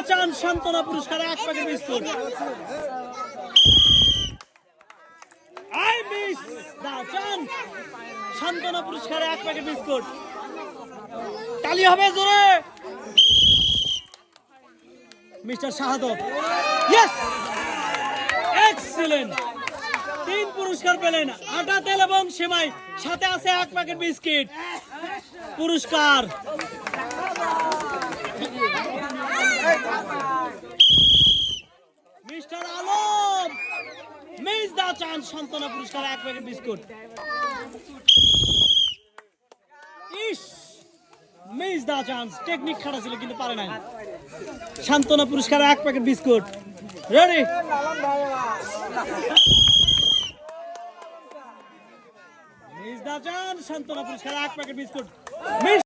চান সান্ত্বনা পুরস্কার 1 প্যাকেট বিস্কুট। মিস দা চান সান্ত্বনা পুরস্কার 1 প্যাকেট বিস্কুট। তালি হবে জোরে। মিস্টার শাহাদত, ইয়েস, এক্সিলেন্ট। 3 পুরস্কার পেলেন, আটা, তেল এবং সেমাই, সাথে আছে 1 প্যাকেট বিস্কিট পুরস্কার। মিস্টার আলম, মিস দা চান সান্ত্বনা পুরস্কার 1 প্যাকেট বিস্কুট। ইস, মিস দা চান্স, টেকনিক খারাপ ছিল কিন্তু পারে নাই। সান্ত্বনা পুরস্কার 1 প্যাকেট বিস্কুট। রেডি? মিস দা চান সান্ত্বনা পুরস্কার 1 প্যাকেট বিস্কুট।